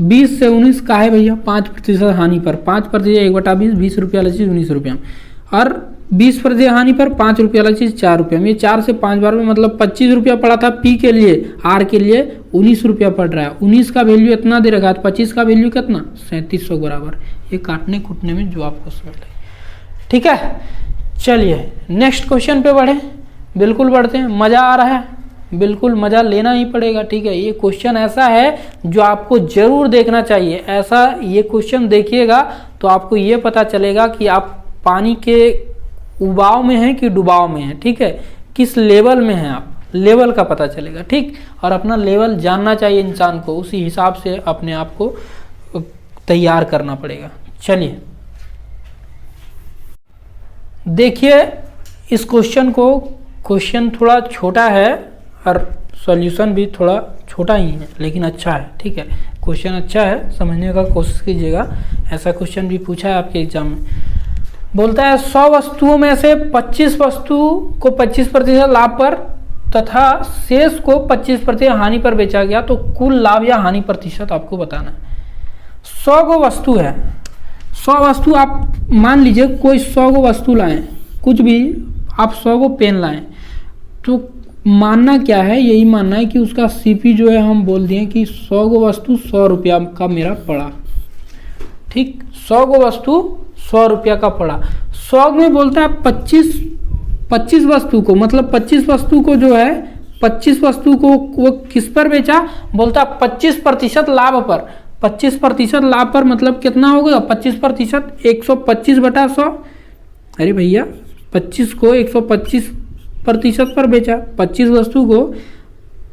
20 से 19 का है भैया 5% हानि पर, 5% 1/20, 20 रुपये वाला चीज़ 19 रुपये में, और 20% हानि पर 5 रुपये वाला चीज़ 4 रुपये में। ये 4 से 5 बार में मतलब 25 रुपया पड़ा था पी के लिए, आर के लिए 19 रुपया पड़ रहा है। 19 का वैल्यू इतना दे रखा है, 25 का वैल्यू कितना 3700 बराबर। ये काटने कूटने में जो आपको समझ लगे, ठीक है। चलिए नेक्स्ट क्वेश्चन पे बढ़े, बिल्कुल बढ़ते हैं। मज़ा आ रहा है, बिल्कुल मज़ा लेना ही पड़ेगा, ठीक है। ये क्वेश्चन ऐसा है जो आपको जरूर देखना चाहिए। ऐसा ये क्वेश्चन देखिएगा तो आपको ये पता चलेगा कि आप पानी के उबाव में हैं कि डुबाव में हैं, ठीक है। किस लेवल में हैं आप, लेवल का पता चलेगा, ठीक। और अपना लेवल जानना चाहिए इंसान को, उसी हिसाब से अपने आप को तैयार करना पड़ेगा। चलिए देखिए इस क्वेश्चन को, क्वेश्चन थोड़ा छोटा है और सॉल्यूशन भी थोड़ा छोटा ही है, लेकिन अच्छा है, ठीक है। क्वेश्चन अच्छा है, समझने का कोशिश कीजिएगा। ऐसा क्वेश्चन भी पूछा है आपके एग्जाम में। बोलता है 100 वस्तुओं में से 25 वस्तु को 25% लाभ पर तथा शेष को 25% हानि पर बेचा गया, तो कुल लाभ या हानि प्रतिशत आपको बताना है। 100 को वस्तु है, 100 वस्तु आप मान लीजिए कोई 100 को वस्तु लाएं, कुछ भी आप 100 को पेन लाएं, तो मानना क्या है, यही मानना है कि उसका सीपी जो है हम बोल दिए कि 100 को वस्तु 100 रुपया का मेरा पड़ा, ठीक। 100 को वस्तु 100 रुपया का पड़ा। 100 में बोलता है 25 वस्तु को, मतलब 25 वस्तु को जो है 25 वस्तु को वो किस पर बेचा, बोलता है 25% लाभ पर। 25% लाभ पर मतलब कितना होगा, 25% 125/100। अरे भैया 25 को 125% पर बेचा, 25 वस्तु को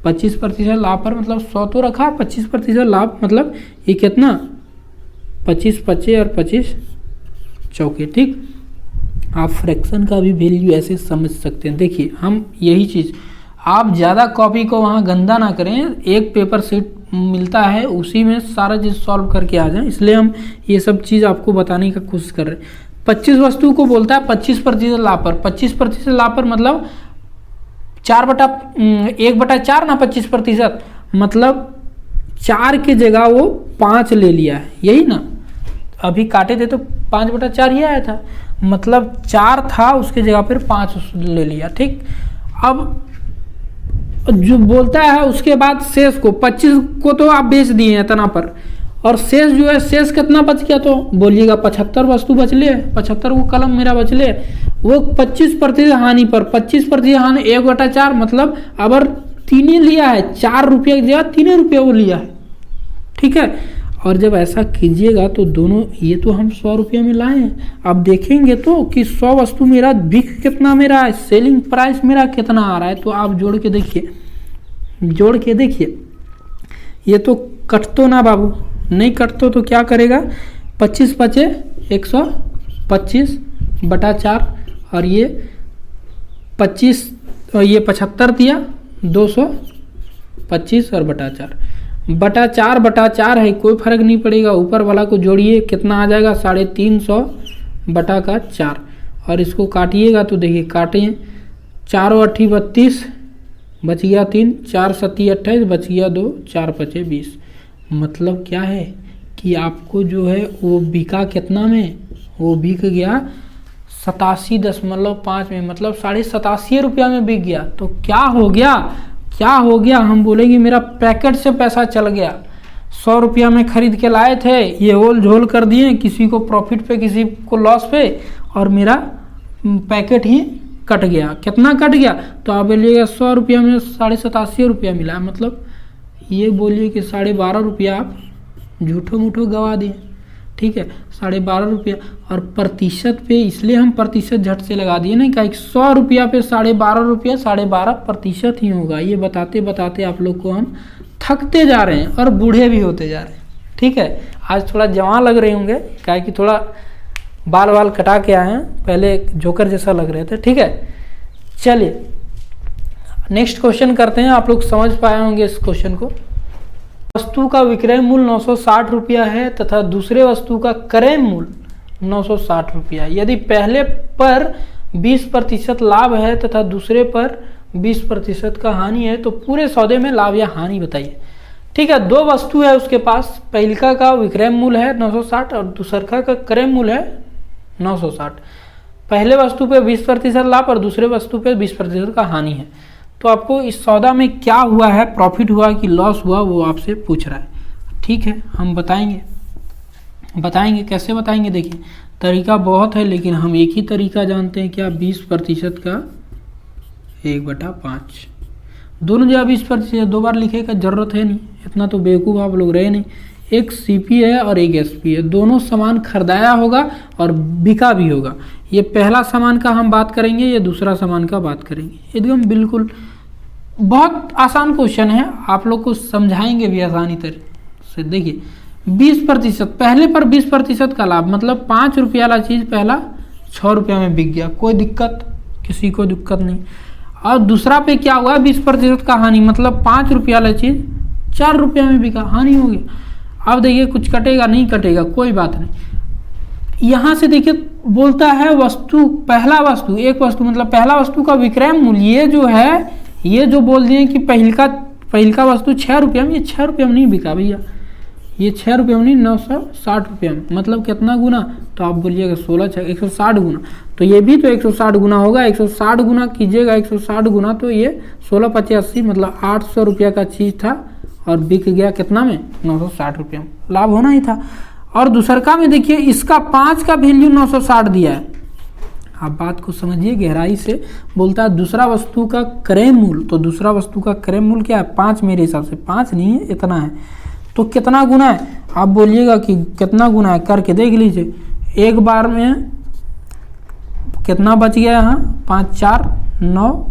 25% लाभ पर मतलब 100 तो रखा, 25% लाभ मतलब ये कितना 25 25 और 25 चौके, ठीक। आप फ्रैक्शन का भी वैल्यू ऐसे समझ सकते हैं। देखिए हम यही चीज़, आप ज़्यादा कॉपी को वहाँ गंदा ना करें, एक पेपर सीट मिलता है उसी में सारा चीज़ सॉल्व करके आ जाए, इसलिए हम ये सब चीज़ आपको बताने का कोशिश कर रहे हैं। 25 वस्तु को बोलता है 25% लाभ पर, 25% लाभ पर मतलब 1/4 ना 25%, मतलब 4 की जगह वो 5 ले लिया है, यही ना। अभी काटे थे तो 5/4 ही आया था, मतलब 4 था उसके जगह पर 5 ले लिया, ठीक। अब जो बोलता है उसके बाद शेष को 25 को तो आप बेच दिए हैं इतना पर, और शेष जो है शेष कितना बच गया, तो बोलिएगा 75 वस्तु बचले, 75 को कलम मेरा बचले, वो 25% हानि पर, 25% हानि 1/4 मतलब अगर 3 लिया है, 4 रुपये की जगह 3 रुपये वो लिया है, ठीक है। और जब ऐसा कीजिएगा तो दोनों, ये तो हम 100 रुपये में लाए हैं, अब देखेंगे तो कि 100 वस्तु मेरा बिक कितना मेरा है, सेलिंग प्राइस मेरा कितना आ रहा है, तो आप जोड़ के देखिए, जोड़ के देखिए। ये तो कट तो ना बाबू, नहीं कटतो तो क्या करेगा, 25 बचे 125/4 और ये 25 और ये 75 दिया 225 और /4 है, कोई फर्क नहीं पड़ेगा। ऊपर वाला को जोड़िए कितना आ जाएगा 350/4 और इसको काटिएगा तो देखिए काटिए, 4 × 8 = 32 बच गया 3, 4 × 7 = 28 बच गया 2, 4 × 5 = 20। मतलब क्या है कि आपको जो है वो बिका कितना में, वो बिक गया 87.5 में, मतलब 87.5 रुपया में बिक गया। तो क्या हो गया, क्या हो गया, हम बोलेंगे मेरा पैकेट से पैसा चल गया। 100 रुपया में खरीद के लाए थे, ये होल झोल कर दिए, किसी को प्रॉफिट पे किसी को लॉस पे, और मेरा पैकेट ही कट गया। कितना कट गया, तो आप बोलिएगा 100 रुपया में 87.5 रुपया मिला, मतलब ये बोलिए कि 12.5 रुपया आप झूठो मूठो गवा दिए, ठीक है। 12.5 रुपया, और प्रतिशत पे इसलिए हम प्रतिशत झट से लगा दिए ना, कि 100 रुपया पे 12.5 रुपया 12.5% ही होगा। ये बताते बताते आप लोग को हम थकते जा रहे हैं और बूढ़े भी होते जा रहे हैं, ठीक है। आज थोड़ा जवान लग रहे होंगे, क्या कि थोड़ा बाल कटा के आए हैं, पहले जोकर जैसा लग रहे थे, ठीक है। चलिए नेक्स्ट क्वेश्चन करते हैं, आप लोग समझ पाए होंगे इस क्वेश्चन को। वस्तु का विक्रय मूल्य 960 रुपया है तथा दूसरे वस्तु का क्रय मूल्य 960 रुपया। यदि पहले पर 20% लाभ है तथा दूसरे पर 20% का हानि है तो पूरे सौदे में लाभ या हानि बताइए। ठीक है, दो वस्तु है उसके पास, पहलका का विक्रय मूल्य है 960 और दूसरका का क्रय मूल्य है 960। पहले वस्तु पे 20% लाभ और दूसरे वस्तु पे 20% का हानि है। तो आपको इस सौदा में क्या हुआ है, प्रॉफिट हुआ कि लॉस हुआ, वो आपसे पूछ रहा है। ठीक है, हम बताएंगे कैसे बताएंगे। देखिए तरीका बहुत है लेकिन हम एक ही तरीका जानते हैं, क्या 20% का 1/5। दोनों जगह 20%, दो बार लिखे का जरूरत है नहीं, इतना तो बेवकूफ़ आप लोग रहे नहीं। एक सीपी है और एक एसपी है, दोनों सामान खरीदाया होगा और बिका भी होगा। ये पहला सामान का हम बात करेंगे, ये दूसरा सामान का बात करेंगे। एकदम बिल्कुल बहुत आसान क्वेश्चन है, आप लोग को समझाएंगे भी आसानी तरीके से। देखिए 20%, पहले पर 20% का लाभ, मतलब 5 रुपये वाला चीज़ पहला 6 रुपये में बिक गया, कोई दिक्कत, किसी को दिक्कत नहीं। और दूसरा पे क्या हुआ, 20% का हानि, मतलब 5 रुपये वाला चीज़ 4 रुपये में बिका, हानि हो गया। अब देखिए कुछ कटेगा नहीं कटेगा, कोई बात नहीं। यहाँ से देखिए बोलता है वस्तु, पहला वस्तु, एक वस्तु मतलब पहला वस्तु का विक्रय मूल्य, ये जो है, ये जो बोल दिए कि पहलका वस्तु 6 रुपये में, ये 6 रुपये में नहीं बिका भैया, ये 6 रुपये में नहीं, 960 रुपये में। मतलब कितना गुना, तो आप बोलिएगा 16 160 गुना, तो ये भी तो 160 गुना होगा। 160 गुना कीजिएगा, 160 गुना तो ये 16×5=80, मतलब 800 रुपया का चीज़ था और बिक गया कितना में, 960 रुपये में, लाभ होना ही था। और दूसरका में देखिए इसका 5 का वैल्यू 960 दिया है। आप बात को समझिए गहराई से, बोलता है दूसरा वस्तु का क्रय मूल्य, तो दूसरा वस्तु का क्रय मूल्य क्या है, 5, मेरे हिसाब से 5 नहीं है, इतना है। तो कितना गुना है, आप बोलिएगा कि कितना गुना है, करके देख लीजिए। एक बार में कितना बच गया यहाँ, 5 4 9,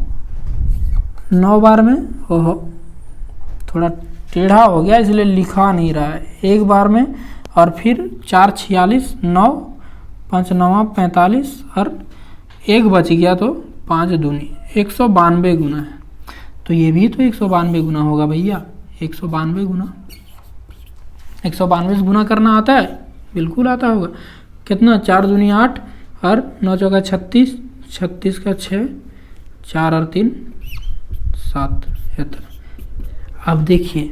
9 बार में, ओहो थोड़ा टेढ़ा हो गया इसलिए लिखा नहीं रहा है, एक बार में। और फिर 4 46, 9 5 9 45 और एक बच गया, तो 5 दूनी 192 गुना है। तो ये भी तो 192 गुना होगा भैया, 192 गुना, 192 गुना करना आता है, बिल्कुल आता होगा। कितना, 4 दूनी 8 और 9 चौका 36, 36 का 6, 4 और 3 7, इतना। अब देखिए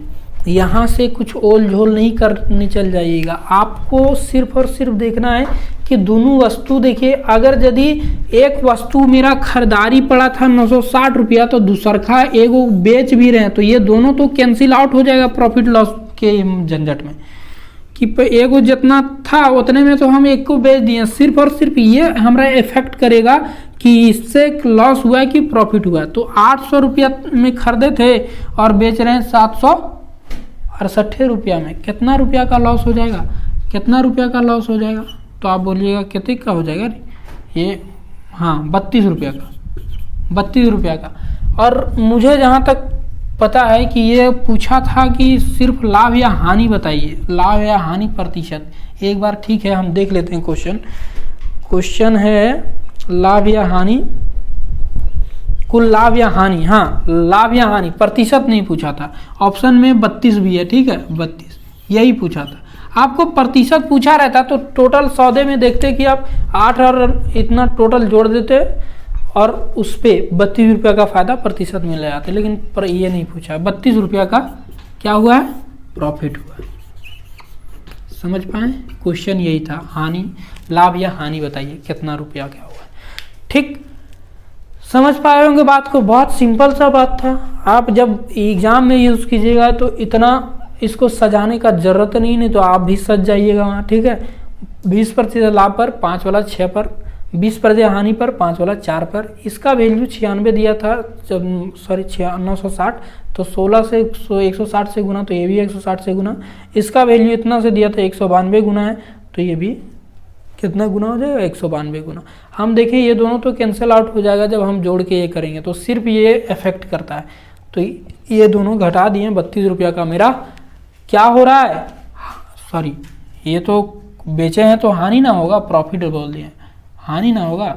यहाँ से कुछ ओल झोल नहीं करनी, चल जाइएगा। आपको सिर्फ और सिर्फ देखना है कि दोनों वस्तु, देखिए अगर यदि एक वस्तु मेरा खरीदारी पड़ा था 960 रुपया, तो दूसरका एगो बेच भी रहे हैं, तो ये दोनों तो कैंसिल आउट हो जाएगा प्रॉफिट लॉस के झंझट में, कि एगो जितना था उतने में तो हम एक को बेच दिए। सिर्फ और सिर्फ ये हमारा इफेक्ट करेगा कि इससे लॉस हुआ है कि प्रॉफिट हुआ है। तो 800 रुपया में खरीदे थे और बेच रहे हैं 768 रुपया में, कितना रुपया का लॉस हो जाएगा, कितना रुपया का लॉस हो जाएगा। तो आप बोलिएगा कितने का हो जाएगा ये, हाँ 32 रुपया का, 32 रुपया का। और मुझे जहाँ तक पता है कि ये पूछा था कि सिर्फ लाभ या हानि बताइए, लाभ या हानि प्रतिशत। एक बार ठीक है हम देख लेते हैं क्वेश्चन है लाभ या हानि, कुल लाभ या हानि, हाँ लाभ या हानि, प्रतिशत नहीं पूछा था। ऑप्शन में 32 भी है, ठीक है 32 यही पूछा था। आपको प्रतिशत पूछा रहता तो टोटल सौदे में देखते कि आप 8 और इतना टोटल जोड़ देते और उस पर 32 रुपया का फायदा प्रतिशत में ले आते, लेकिन पर ये नहीं पूछा। 32 रुपया का क्या हुआ है, प्रॉफिट हुआ। समझ पाए, क्वेश्चन यही था, हानि, लाभ या हानि बताइए कितना रुपया क्या हुआ। ठीक, समझ पाए होंगे बात को, बहुत सिंपल सा बात था। आप जब एग्जाम में यूज़ कीजिएगा तो इतना इसको सजाने का जरूरत नहीं तो आप भी सज जाइएगा वहाँ। ठीक है, 20% लाभ पर, 5 वाला 6 पर, 20% हानि पर, 5 वाला 4 पर। इसका वैल्यू 96 दिया था, जब सॉरी 960, तो 16 से 160 से गुना, तो ये भी 160 से गुना। इसका वैल्यू इतना से दिया था 192 गुना है, तो ये भी कितना गुना हो जाएगा, 192 गुना। हम देखें ये दोनों तो कैंसिल आउट हो जाएगा जब हम जोड़ के ये करेंगे, तो सिर्फ ये इफेक्ट करता है। तो ये दोनों घटा दिए, 32 रुपया का मेरा क्या हो रहा है, सॉरी ये तो बेचे हैं तो हानि ना होगा, प्रॉफिट बोल दिए, हानि ना होगा,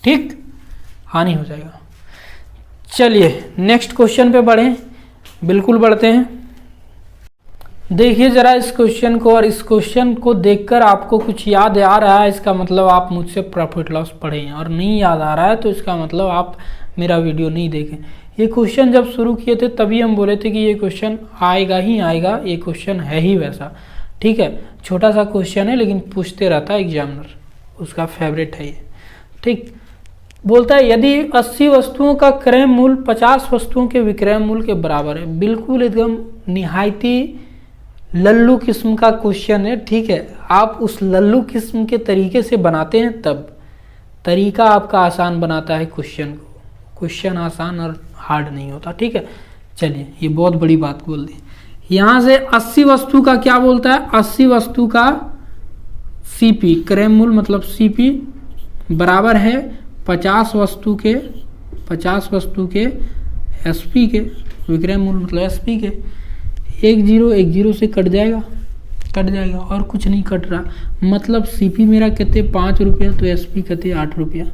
ठीक हानि हो जाएगा। चलिए नेक्स्ट क्वेश्चन पे बढ़ें। बिल्कुल बढ़ते हैं। देखिए ज़रा इस क्वेश्चन को, और इस क्वेश्चन को देखकर आपको कुछ याद आ रहा है, इसका मतलब आप मुझसे प्रॉफिट लॉस पढ़े हैं, और नहीं याद आ रहा है तो इसका मतलब आप मेरा वीडियो नहीं देखें। ये क्वेश्चन जब शुरू किए थे तभी हम बोले थे कि ये क्वेश्चन आएगा ही आएगा, ये क्वेश्चन है ही वैसा। ठीक है, छोटा सा क्वेश्चन है लेकिन पूछते रहता है एग्जामिनर, उसका फेवरेट है ये। ठीक, बोलता है यदि 80 वस्तुओं का क्रय मूल्य 50 वस्तुओं के विक्रय मूल्य के बराबर है। बिल्कुल एकदम निहायती लल्लू किस्म का क्वेश्चन है। ठीक है, आप उस लल्लू किस्म के तरीके से बनाते हैं तब तरीका आपका आसान बनाता है क्वेश्चन को। क्वेश्चन आसान और हार्ड नहीं होता। ठीक है, चलिए ये बहुत बड़ी बात बोल दी। यहाँ से 80 वस्तु का क्या बोलता है, 80 वस्तु का सीपी क्रय मूल्य मतलब सीपी बराबर है 50 वस्तु के एसपी के विक्रय मूल्य मतलब एसपी के। एक जीरो से कट जाएगा और कुछ नहीं कट रहा, मतलब सीपी मेरा कहते 5 रुपया तो एसपी कहते 8 रुपया।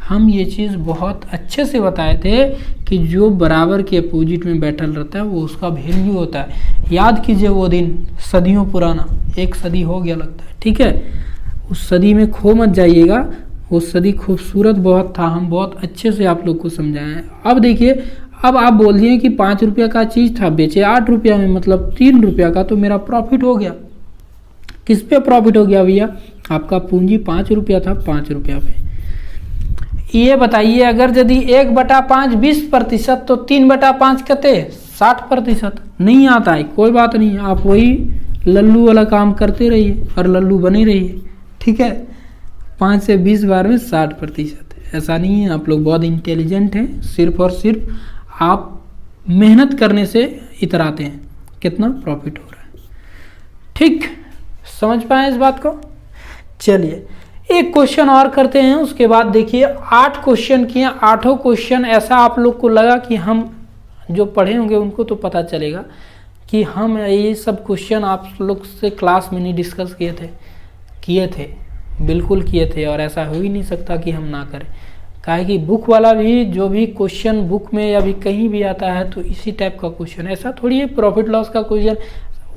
हम ये चीज़ बहुत अच्छे से बताए थे कि जो बराबर के अपोजिट में बैठल रहता है वो उसका वैल्यू होता है। याद कीजिए वो दिन, सदियों पुराना, 1 सदी हो गया लगता है। ठीक है, उस सदी में खो मत जाइएगा, वो सदी खूबसूरत बहुत था, हम बहुत अच्छे से आप लोग को समझाए हैं। अब देखिए, अब आप बोल दिए कि 5 रुपया का चीज़ था, बेचे 8 रुपया में, मतलब 3 रुपया का, तो मेरा प्रॉफिट हो गया। किस पे प्रॉफिट हो गया भैया, आपका पूंजी 5 रुपया था, 5 रुपया पे। ये बताइए अगर यदि 1/5 20% तो 3/5 कहते 60%। नहीं आता है कोई बात नहीं, आप वही लल्लू वाला काम करते रहिए और लल्लू बने रहिए। ठीक है, 5 से 20 बार में 60%। ऐसा नहीं है, आप लोग बहुत इंटेलिजेंट हैं, सिर्फ और सिर्फ आप मेहनत करने से इतराते हैं कितना प्रॉफिट हो रहा है। ठीक, समझ पाए इस बात को। चलिए एक क्वेश्चन और करते हैं, उसके बाद देखिए 8 क्वेश्चन किए। 8 क्वेश्चन ऐसा आप लोग को लगा कि हम जो पढ़े होंगे उनको तो पता चलेगा कि हम ये सब क्वेश्चन आप लोग से क्लास में नहीं डिस्कस किए थे, बिल्कुल किए थे, और ऐसा हो ही नहीं सकता कि हम ना करें। काहे कि बुक वाला भी जो भी क्वेश्चन बुक में या भी कहीं भी आता है तो इसी टाइप का क्वेश्चन, ऐसा थोड़ी है प्रॉफिट लॉस का क्वेश्चन,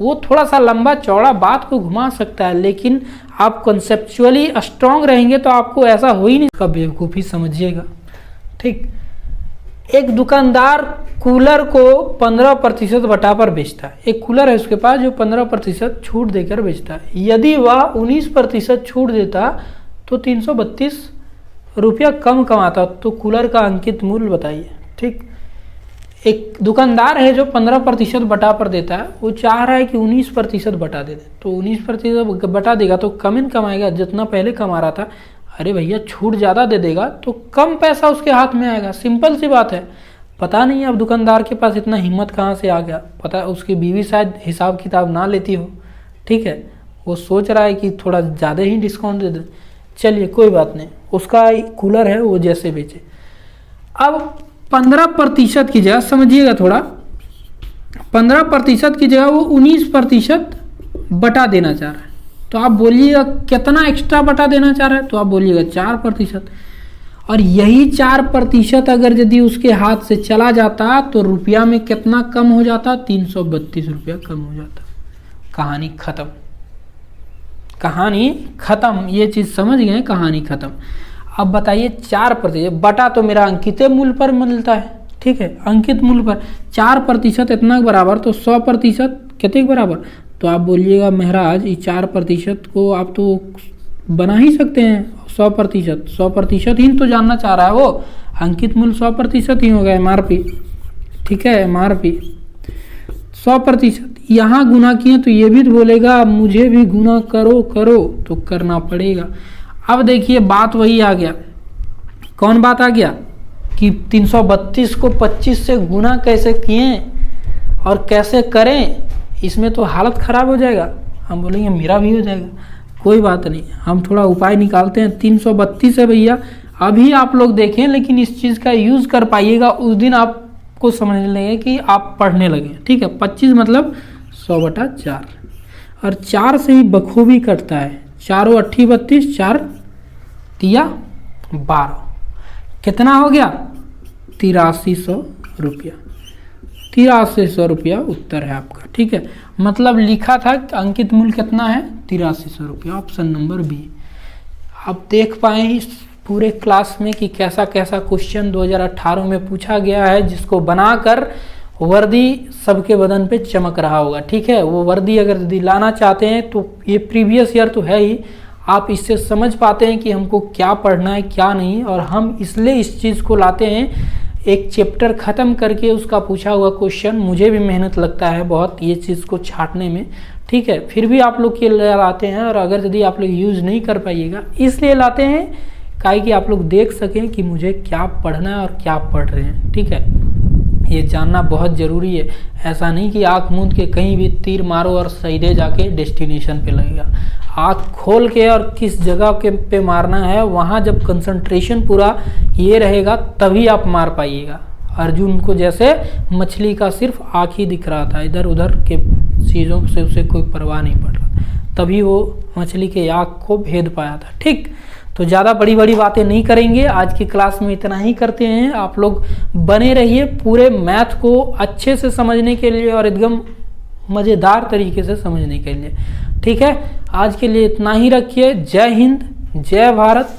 वो थोड़ा सा लंबा चौड़ा बात को घुमा सकता है, लेकिन आप कॉन्सेप्चुअली स्ट्रांग रहेंगे तो आपको ऐसा हो ही नहीं। इसका बेवकूफ़ी समझिएगा। ठीक, एक दुकानदार कूलर को 15% बटा पर बेचता है। एक कूलर है उसके पास जो 15% छूट देकर बेचता है। यदि वह 19% छूट देता तो 332 रुपया कम कमाता, तो कूलर का अंकित मूल्य बताइए। ठीक, एक दुकानदार है जो 15% बटा पर देता है, वो चाह रहा है कि 19% बटा दे दे, तो 19% बटा देगा तो कम ही कमाएगा जितना पहले कमा रहा था। अरे भैया छूट ज़्यादा दे देगा तो कम पैसा उसके हाथ में आएगा, सिंपल सी बात है। पता नहीं अब दुकानदार के पास इतना हिम्मत कहाँ से आ गया, पता उसकी बीवी शायद हिसाब किताब ना लेती हो। ठीक है, वो सोच रहा है कि थोड़ा ज़्यादा ही डिस्काउंट दे दे। चलिए कोई बात नहीं, उसका कूलर है वो जैसे बेचे। अब 15% की जगह समझिएगा थोड़ा, 15% की जगह वो 19% बटा देना चाह रहा है, तो आप बोलिएगा कितना एक्स्ट्रा बटा देना चाह रहा है, तो आप बोलिएगा 4%। और यही 4% अगर यदि उसके हाथ से चला जाता तो रुपया में कितना कम हो जाता, 332 रुपया कम हो जाता। कहानी खत्म, कहानी खत्म। ये चीज़ समझ गए, कहानी खत्म। अब बताइए 4% बटा तो मेरा अंकित मूल्य पर मिलता है। ठीक है, अंकित मूल्य पर 4% इतना बराबर, तो 100% कितने बराबर, तो आप बोलिएगा महाराज ये 4% को आप तो बना ही सकते हैं 100% ही तो जानना चाह रहा है वो, अंकित मूल्य 100% ही होगा MRP। ठीक है, MRP 100%। यहाँ गुना किए तो ये भी बोलेगा मुझे भी गुना करो तो करना पड़ेगा। अब देखिए बात वही आ गया, कौन बात आ गया कि 332 को 25 से गुना कैसे किए और कैसे करें, इसमें तो हालत ख़राब हो जाएगा। हम बोलेंगे मेरा भी हो जाएगा, कोई बात नहीं, हम थोड़ा उपाय निकालते हैं। 332 है भैया, अभी आप लोग देखें, लेकिन इस चीज़ का यूज़ कर पाइएगा उस दिन आपको समझ लेंगे कि आप पढ़ने लगे। ठीक है, 25 मतलब 100/4, और 4 से ही बखूबी कटता है। 4 8 32, 4 तिया 12, कितना हो गया 8300 रुपया। 8300 रुपया उत्तर है आपका। ठीक है, मतलब लिखा था अंकित मूल्य कितना है, 8300 रुपया, ऑप्शन नंबर बी। आप देख पाए इस पूरे क्लास में कि कैसा कैसा क्वेश्चन 2018 में पूछा गया है, जिसको बनाकर वर्दी सबके बदन पे चमक रहा होगा। ठीक है, वो वर्दी अगर दिलाना चाहते हैं तो ये प्रीवियस ईयर तो है ही, आप इससे समझ पाते हैं कि हमको क्या पढ़ना है क्या नहीं, और हम इसलिए इस चीज़ को लाते हैं, एक चैप्टर ख़त्म करके उसका पूछा हुआ क्वेश्चन, मुझे भी मेहनत लगता है बहुत ये चीज़ को छांटने में। ठीक है, फिर भी आप लोग ये लाते हैं, और अगर यदि आप लोग यूज़ नहीं कर पाइएगा इसलिए लाते हैं काहे कि आप लोग देख सकें कि मुझे क्या पढ़ना है और क्या पढ़ रहे हैं। ठीक है, ये जानना बहुत ज़रूरी है। ऐसा नहीं कि आँख मूंद के कहीं भी तीर मारो और सीधे जाके डेस्टिनेशन पे लगेगा। आँख खोल के और किस जगह के पे मारना है, वहाँ जब कंसंट्रेशन पूरा ये रहेगा तभी आप मार पाइएगा। अर्जुन को जैसे मछली का सिर्फ आँख ही दिख रहा था, इधर उधर के चीज़ों से उसे कोई परवाह नहीं पड़ रहा, तभी वो मछली के आँख को भेद पाया था। ठीक, तो ज़्यादा बड़ी बड़ी बातें नहीं करेंगे, आज की क्लास में इतना ही करते हैं। आप लोग बने रहिए पूरे मैथ को अच्छे से समझने के लिए और एकदम मज़ेदार तरीके से समझने के लिए। ठीक है, आज के लिए इतना ही रखिए। जय हिंद, जय भारत।